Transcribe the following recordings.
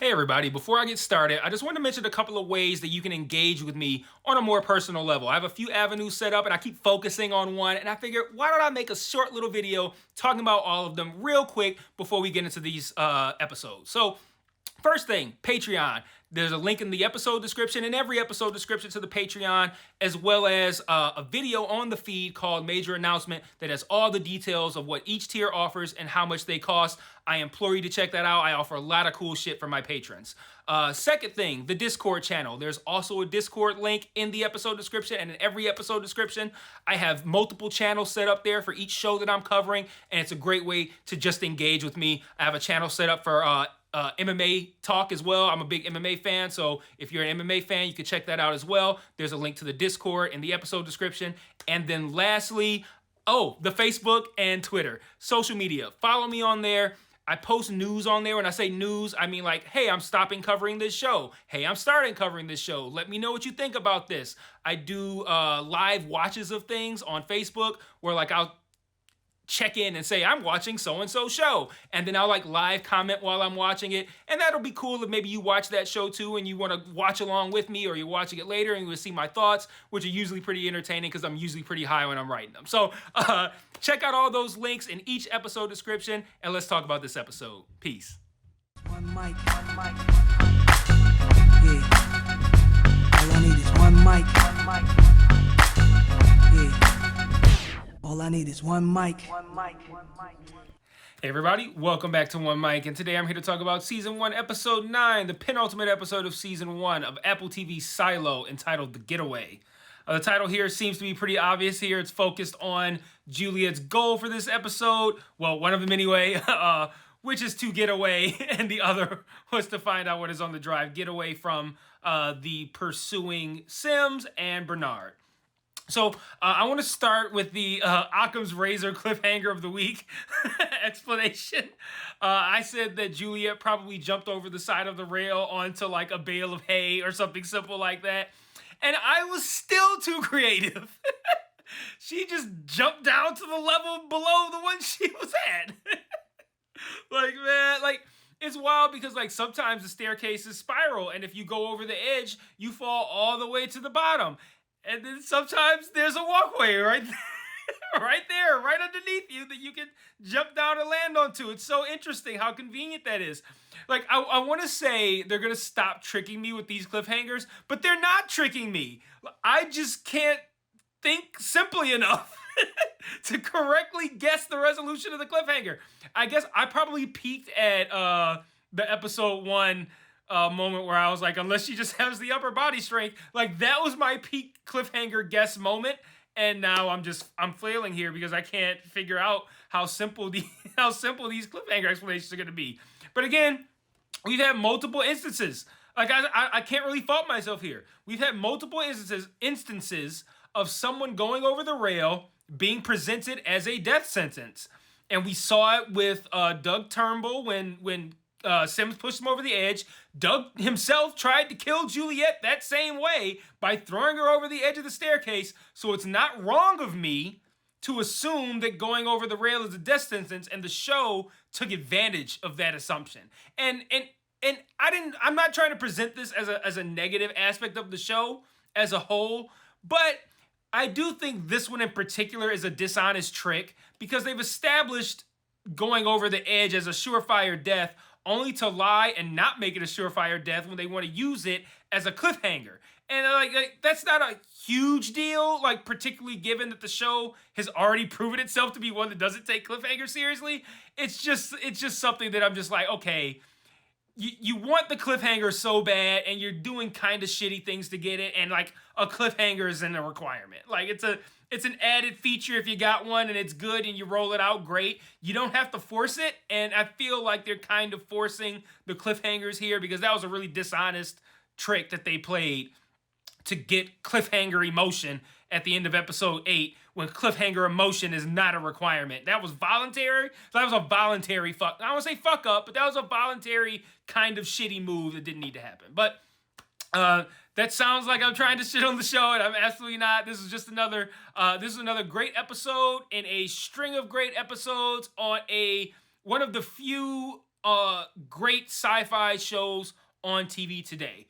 Hey everybody, before I get started, I just want to mention a couple of ways that you can engage with me on a more personal level. I have a few avenues set up and I keep focusing on one, and I figured why don't I make a short little video talking about all of them real quick before we get into these episodes. So first thing, Patreon. There's a link in the episode description, in every episode description to the Patreon, as well as a video on the feed called Major Announcement that has all the details of what each tier offers and how much they cost. I implore you to check that out. I offer a lot of cool shit for my patrons. Second thing, the Discord channel. There's also a Discord link in the episode description and in every episode description. I have multiple channels set up there for each show that I'm covering, and it's a great way to just engage with me. I have a channel set up for MMA talk as well. I'm a big MMA fan, so if you're an MMA fan, you can check that out as well. There's a link to the Discord in the episode description. And then lastly, the Facebook and Twitter. Social media. Follow me on there. I post news on there. When I say news, I mean like, hey, I'm stopping covering this show. Hey, I'm starting covering this show. Let me know what you think about this. I do live watches of things on Facebook where like I'll check in and say I'm watching so-and-so show, and then I'll like live comment while I'm watching it, and that'll be cool if maybe you watch that show too and you want to watch along with me, or you're watching it later and you will see my thoughts, which are usually pretty entertaining because I'm usually pretty high when I'm writing them. So check out all those links in each episode description, and let's talk about this episode. Peace. One mic, one mic. Yeah. All I need is one mic. One mic. Yeah. All I need is one mic. One mic. One mic. Hey everybody, welcome back to One Mic, and today I'm here to talk about Season 1, Episode 9, the penultimate episode of Season 1 of Apple TV's Silo, entitled The Getaway. The title here seems to be pretty obvious here. It's focused on Juliet's goal for this episode. Well, one of them anyway, which is to get away, and the other was to find out what is on the drive. Get away from the pursuing Sims and Bernard. So I want to start with the Occam's Razor cliffhanger of the week explanation. I said that Juliet probably jumped over the side of the rail onto like a bale of hay or something simple like that. And I was still too creative. She just jumped down to the level below the one she was at. Like, man, like, it's wild because like sometimes the staircases spiral, and if you go over the edge, you fall all the way to the bottom. And then sometimes there's a walkway right there, right underneath you that you can jump down and land onto. It's so interesting how convenient that is. Like, I want to say they're going to stop tricking me with these cliffhangers, but they're not tricking me. I just can't think simply enough to correctly guess the resolution of the cliffhanger. I guess I probably peaked at the episode 1 moment where I was like, unless she just has the upper body strength, like that was my peak cliffhanger guess moment. And now I'm flailing here because I can't figure out how simple these cliffhanger explanations are going to be. But again, we've had multiple instances. Like I can't really fault myself here. We've had multiple instances of someone going over the rail being presented as a death sentence, and we saw it with Doug Turnbull when Sims pushed him over the edge. Doug himself tried to kill Juliet that same way by throwing her over the edge of the staircase. So it's not wrong of me to assume that going over the rail is a death sentence, and the show took advantage of that assumption. And I'm not trying to present this as a negative aspect of the show as a whole, but I do think this one in particular is a dishonest trick because they've established going over the edge as a surefire death, only to lie and not make it a surefire death when they want to use it as a cliffhanger. And like that's not a huge deal, like particularly given that the show has already proven itself to be one that doesn't take cliffhanger seriously. It's just something that I'm just like, okay, you want the cliffhanger so bad, and you're doing kind of shitty things to get it, and like a cliffhanger isn't a requirement. Like it's an added feature if you got one and it's good and you roll it out, great. You don't have to force it, and I feel like they're kind of forcing the cliffhangers here because that was a really dishonest trick that they played to get cliffhanger emotion at the end of episode 8 when cliffhanger emotion is not a requirement. That was voluntary. That was a voluntary fuck. I don't want to say fuck up, but that was a voluntary kind of shitty move that didn't need to happen. But that sounds like I'm trying to shit on the show, and I'm absolutely not. This is just another great episode in a string of great episodes on one of the few great sci-fi shows on TV today.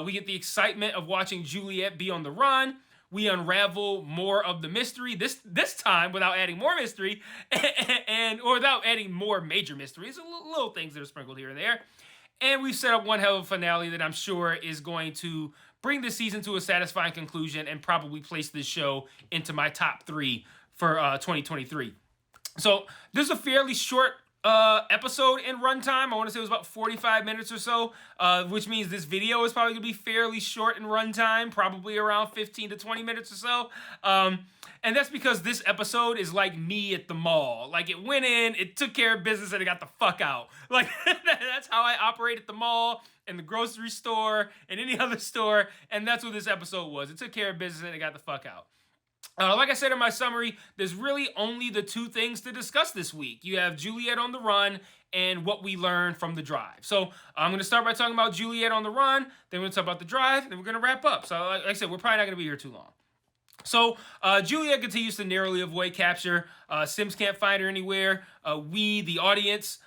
We get the excitement of watching Juliet be on the run. We unravel more of the mystery this time without adding more mystery or without adding more major mysteries. Little things that are sprinkled here and there. And we've set up one hell of a finale that I'm sure is going to bring this season to a satisfying conclusion and probably place this show into my top 3 for 2023. So this is a fairly short episode in runtime. I want to say it was about 45 minutes or so, which means this video is probably going to be fairly short in runtime, probably around 15 to 20 minutes or so. And that's because this episode is like me at the mall. Like, it went in, it took care of business, and it got the fuck out. Like, that's how I operate at the mall, and the grocery store, and any other store, and that's what this episode was. It took care of business, and it got the fuck out. Like I said in my summary, there's really only the 2 things to discuss this week. You have Juliet on the run and what we learned from the drive. So I'm going to start by talking about Juliet on the run, then we're going to talk about the drive, then we're going to wrap up. So like I said, we're probably not going to be here too long. So Juliet continues to narrowly avoid capture. Sims can't find her anywhere. We, the audience,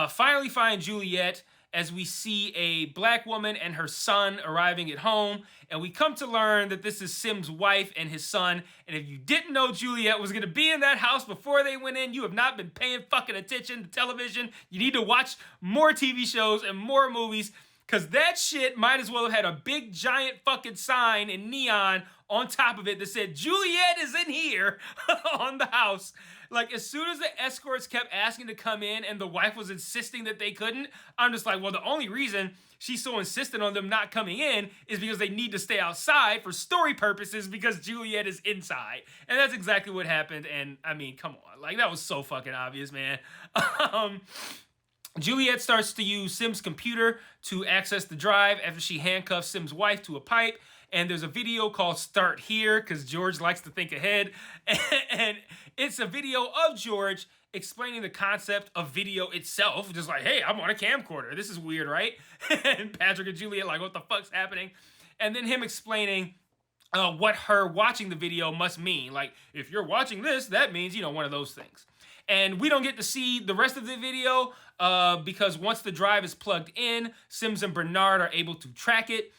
finally find Juliet as we see a black woman and her son arriving at home. And we come to learn that this is Sim's wife and his son. And if you didn't know Juliet was going to be in that house before they went in, you have not been paying fucking attention to television. You need to watch more TV shows and more movies, because that shit might as well have had a big giant fucking sign in neon on top of it that said, Juliet is in here on the house. Like, as soon as the escorts kept asking to come in and the wife was insisting that they couldn't, I'm just like, well, the only reason she's so insistent on them not coming in is because they need to stay outside for story purposes because Juliet is inside. And that's exactly what happened. And I mean, come on. Like, that was so fucking obvious, man. Juliet starts to use Sim's computer to access the drive after she handcuffs Sim's wife to a pipe. And there's a video called Start Here, because George likes to think ahead. And it's a video of George explaining the concept of video itself. Just like, hey, I'm on a camcorder. This is weird, right? And Patrick and Juliet like, what the fuck's happening? And then him explaining what her watching the video must mean. Like, if you're watching this, that means, you know, one of those things. And we don't get to see the rest of the video because once the drive is plugged in, Sims and Bernard are able to track it.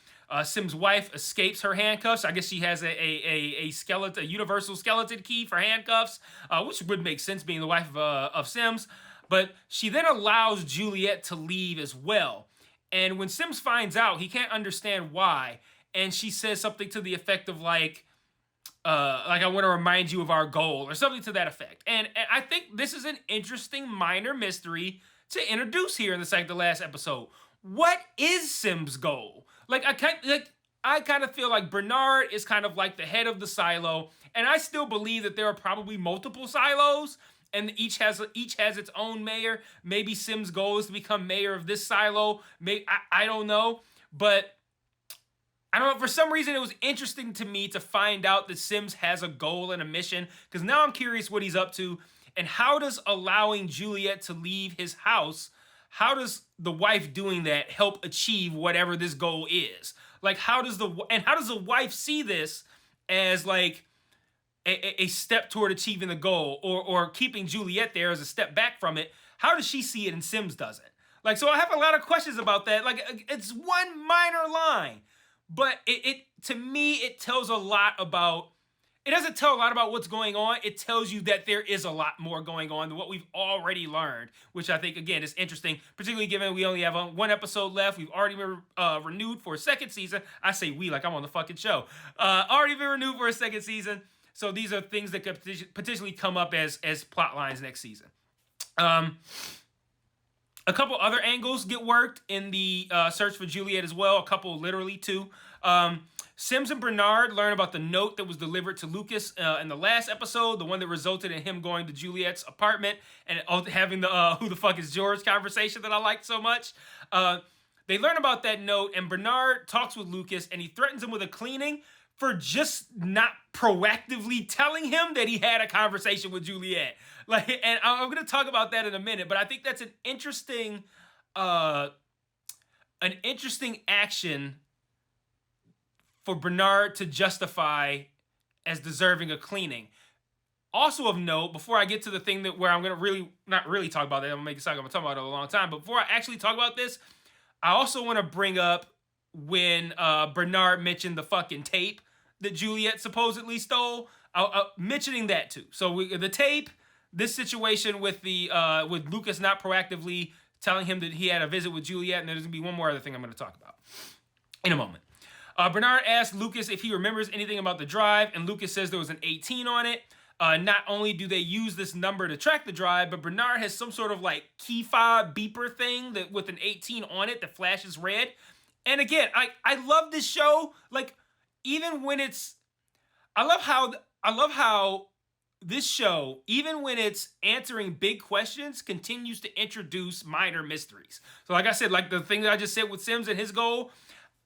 Sim's wife escapes her handcuffs. I guess she has a skeleton, a universal skeleton key for handcuffs, which would make sense being the wife of Sims. But she then allows Juliet to leave as well. And when Sims finds out, he can't understand why. And she says something to the effect of like I want to remind you of our goal, or something to that effect. And I think this is an interesting minor mystery to introduce here in the second to last episode. What is Sim's goal? Like, I kind of feel like Bernard is kind of like the head of the silo, and I still believe that there are probably multiple silos, and each has its own mayor. Maybe Sim's goal is to become mayor of this silo. I don't know, but I don't know. For some reason, it was interesting to me to find out that Sims has a goal and a mission, because now I'm curious what he's up to, and how does allowing Juliet to leave his house, how does the wife doing that help achieve whatever this goal is? Like, how does the wife see this as like a step toward achieving the goal, or keeping Juliet there as a step back from it? How does she see it and Sims doesn't? Like, so I have a lot of questions about that. Like, it's one minor line, but it to me, it tells a lot about. It doesn't tell a lot about what's going on. It tells you that there is a lot more going on than what we've already learned, which I think, again, is interesting, particularly given we only have one episode left. We've already been renewed for a second season. I say we like I'm on the fucking show. Already been renewed for a second season. So these are things that could potentially come up as plot lines next season. A couple other angles get worked in the search for Juliet as well. A couple, literally, two. Sims and Bernard learn about the note that was delivered to Lucas in the last episode, the one that resulted in him going to Juliet's apartment and having the who the fuck is George conversation that I liked so much. They learn about that note, and Bernard talks with Lucas, and he threatens him with a cleaning for just not proactively telling him that he had a conversation with Juliet. Like, and I'm going to talk about that in a minute, but I think that's an interesting action for Bernard to justify as deserving a cleaning. Also of note, before I get to the thing that where I'm gonna not really talk about that, I'm gonna make it sound like I'm talking about it a long time. But before I actually talk about this, I also want to bring up when Bernard mentioned the fucking tape that Juliet supposedly stole. Mentioning that too. So the tape, this situation with with Lucas not proactively telling him that he had a visit with Juliet, and there's gonna be one more other thing I'm gonna talk about in a moment. Bernard asks Lucas if he remembers anything about the drive, and Lucas says there was an 18 on it. Not only do they use this number to track the drive, but Bernard has some sort of like key fob beeper thing that with an 18 on it that flashes red. And again, I love this show. Like, even when it's, I love how this show, even when it's answering big questions, continues to introduce minor mysteries. So like I said, like the thing that I just said with Sims and his goal,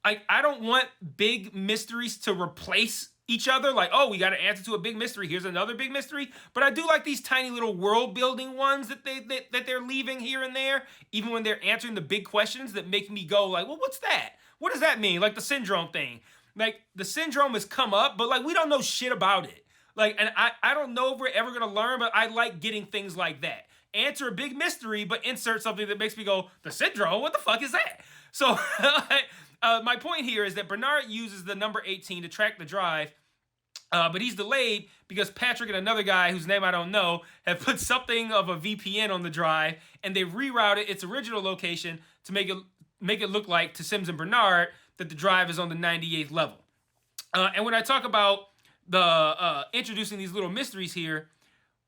I don't want big mysteries to replace each other. Like, oh, we got an answer to a big mystery. Here's another big mystery. But I do like these tiny little world building ones that they're leaving here and there, even when they're answering the big questions that make me go like, well, what's that? What does that mean? Like the syndrome thing. Like the syndrome has come up, but like we don't know shit about it. Like, and I don't know if we're ever gonna learn, but I like getting things like that. Answer a big mystery, but insert something that makes me go, the syndrome? What the fuck is that? So my point here is that Bernard uses the number 18 to track the drive, but he's delayed because Patrick and another guy whose name I don't know have put something of a VPN on the drive, and they rerouted its original location to make it look like to Sims and Bernard that the drive is on the 98th level. And when I talk about the introducing these little mysteries here,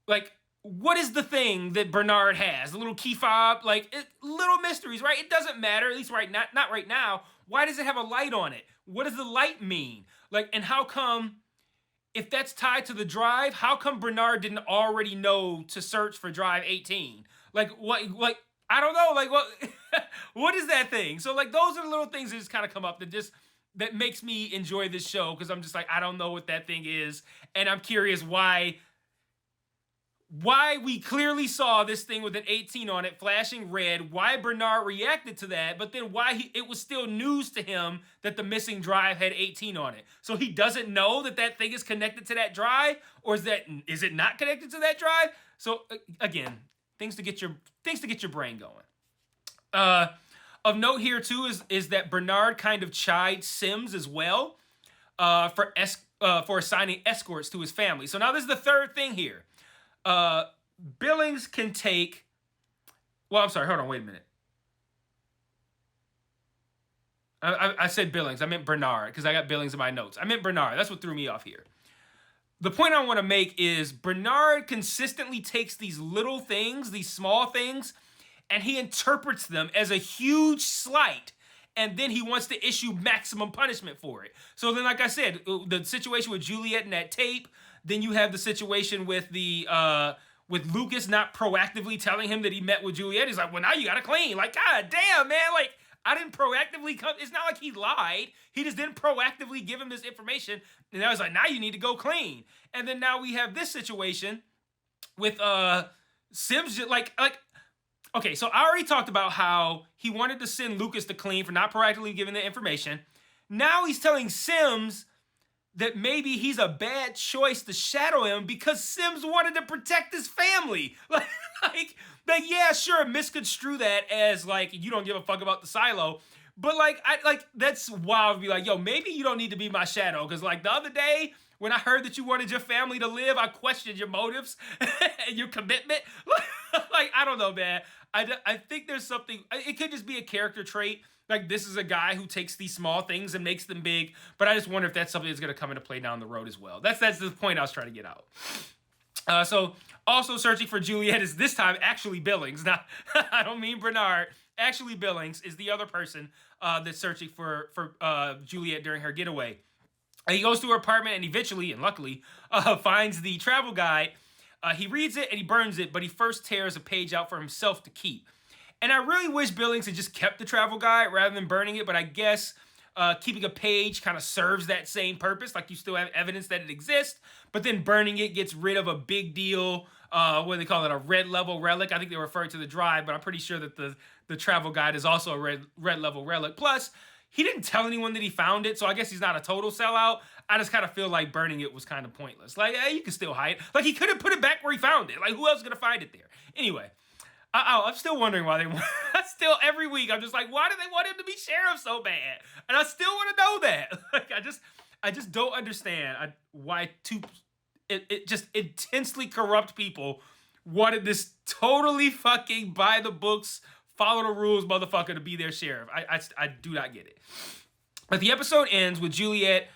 like, what is the thing that Bernard has? The little key fob, like little mysteries, right? It doesn't matter, at least not right now. Why does it have a light on it? What does the light mean? Like, and how come, if that's tied to the drive, how come Bernard didn't already know to search for drive 18? Like, what, like, I don't know, like, what, what is that thing? So, like, those are the little things that just kind of come up that makes me enjoy this show, because I'm just like, I don't know what that thing is, and I'm curious why we clearly saw this thing with an 18 on it flashing red, why Bernard reacted to that, but then why it was still news to him that the missing drive had 18 on it. So he doesn't know that thing is connected to that drive, or is it not connected to that drive? So again, things to get your brain going. Of note here too is that Bernard kind of chides Sims as well for assigning escorts to his family. So now this is the third thing here. Billings can take... Well, I'm sorry. Hold on. Wait a minute. I said Billings. I meant Bernard because I got Billings in my notes. I meant Bernard. That's what threw me off here. The point I want to make is Bernard consistently takes these little things, these small things, and he interprets them as a huge slight, and then he wants to issue maximum punishment for it. So then, like I said, the situation with Juliet and that tape, then you have the situation with with Lucas not proactively telling him that he met with Juliet. He's like, well, now you gotta clean. Like, God damn, man, like, I didn't proactively come. It's not like he lied. He just didn't proactively give him this information. And I was like, now you need to go clean. And then now we have this situation with Sims, like, okay, so I already talked about how he wanted to send Lucas to clean for not proactively giving the information. Now he's telling Sims that maybe he's a bad choice to shadow him because Sims wanted to protect his family. Like, yeah, sure, misconstrue that as, like, you don't give a fuck about the silo. But, like, that's wild to be like, yo, maybe you don't need to be my shadow. Because, like, the other day, when I heard that you wanted your family to live, I questioned your motives and your commitment. Like, I don't know, man. I think there's something, it could just be a character trait. Like, this is a guy who takes these small things and makes them big. But I just wonder if that's something that's going to come into play down the road as well. That's the point I was trying to get out. So, also searching for Juliet is this time actually Billings. Now, I don't mean Bernard. Actually, Billings is the other person that's searching for Juliet during her getaway. He goes to her apartment and eventually, and luckily, finds the travel guide. He reads it and he burns it, but he first tears a page out for himself to keep. And I really wish Billings had just kept the travel guide rather than burning it, but I guess keeping a page kind of serves that same purpose. Like, you still have evidence that it exists, but then burning it gets rid of a big deal, what do they call it, a red level relic. I think they refer to the drive, but I'm pretty sure that the travel guide is also a red level relic. Plus, he didn't tell anyone that he found it, so I guess he's not a total sellout. I just kind of feel like burning it was kind of pointless. Like, you can still hide it. Like, he could have put it back where he found it. Like, who else is going to find it there? Anyway, I'm still wondering why they want... Still, every week, I'm just like, why do they want him to be sheriff so bad? And I still want to know that. Like, I just don't understand why it just intensely corrupt people wanted this totally fucking by the books, follow the rules motherfucker to be their sheriff. I do not get it. But the episode ends with Juliet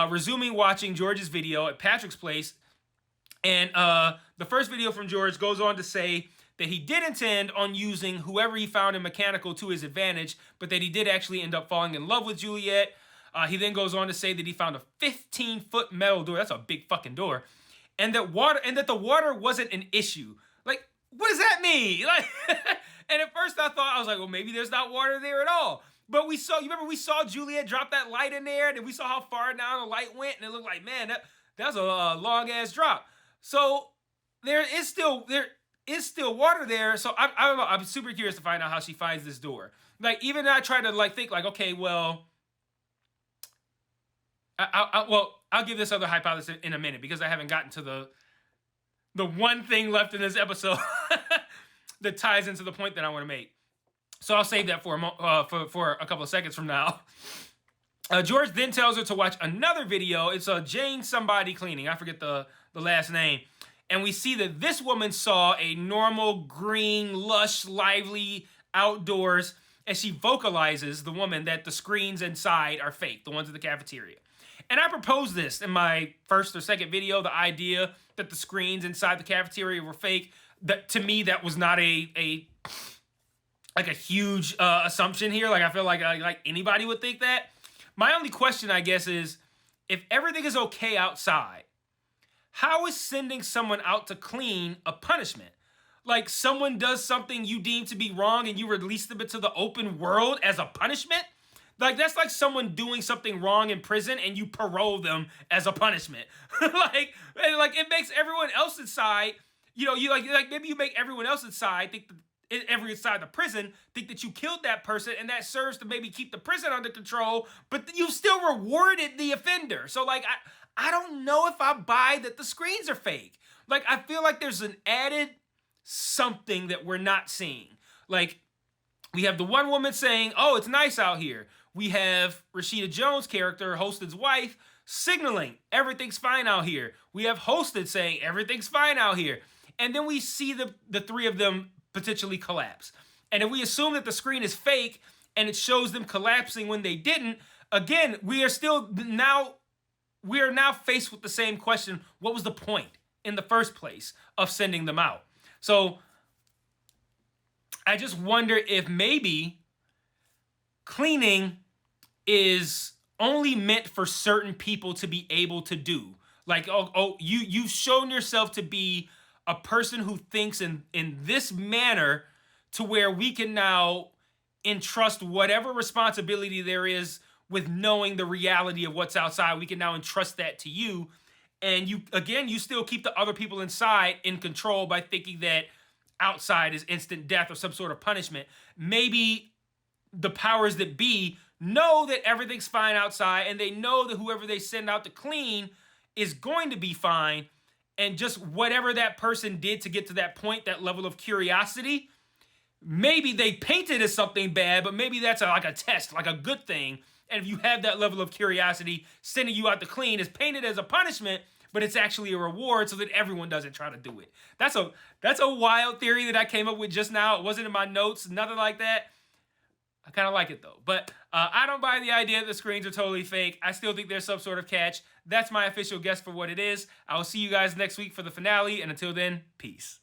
resuming watching George's video at Patrick's place. And the first video from George goes on to say that he did intend on using whoever he found in mechanical to his advantage, but that he did actually end up falling in love with Juliet. He then goes on to say that he found a 15-foot metal door. That's a big fucking door. And that the water wasn't an issue. Like, what does that mean? Like, and at first I thought, I was like, well, maybe there's not water there at all. But we saw Juliet drop that light in there, and we saw how far down the light went, and it looked like, man, that was a long ass drop. So there is still water there. So I don't know. I'm super curious to find out how she finds this door. Like, even I try to like think like, okay, well, I'll give this other hypothesis in a minute because I haven't gotten to the one thing left in this episode that ties into the point that I want to make. So I'll save that for a couple of seconds from now. George then tells her to watch another video. It's a Jane somebody cleaning. I forget the last name. And we see that this woman saw a normal, green, lush, lively outdoors, and she vocalizes, the woman, that the screens inside are fake, the ones in the cafeteria. And I proposed this in my first or second video, the idea that the screens inside the cafeteria were fake. That, to me, that was not a huge assumption here. Like, I feel like anybody would think that. My only question, I guess, is if everything is okay outside, how is sending someone out to clean a punishment? Like, someone does something you deem to be wrong and you release them into the open world as a punishment? Like, that's like someone doing something wrong in prison and you parole them as a punishment. like it makes everyone else inside, you maybe you make everyone else inside think that every inside the prison think that you killed that person, and that serves to maybe keep the prison under control, but you still rewarded the offender. So like, I don't know if I buy that the screens are fake. Like, I feel like there's an added something that we're not seeing. Like, we have the one woman saying, oh, it's nice out here. We have Rashida Jones' character, Hosted's wife, signaling everything's fine out here. We have Hosted saying everything's fine out here. And then we see the three of them potentially collapse. And if we assume that the screen is fake and it shows them collapsing when they didn't, again, we are now faced with the same question. What was the point in the first place of sending them out? So I just wonder if maybe cleaning is only meant for certain people to be able to do. Like, you've shown yourself to be a person who thinks in this manner to where we can now entrust whatever responsibility there is with knowing the reality of what's outside. We can now entrust that to you. And you still keep the other people inside in control by thinking that outside is instant death or some sort of punishment. Maybe the powers that be know that everything's fine outside, and they know that whoever they send out to clean is going to be fine. And just whatever that person did to get to that point, that level of curiosity, maybe they paint it as something bad, but maybe that's like a test, like a good thing. And if you have that level of curiosity, sending you out to clean is painted as a punishment, but it's actually a reward so that everyone doesn't try to do it. That's a wild theory that I came up with just now. It wasn't in my notes, nothing like that. I kind of like it, though. But I don't buy the idea that the screens are totally fake. I still think there's some sort of catch. That's my official guess for what it is. I will see you guys next week for the finale. And until then, peace.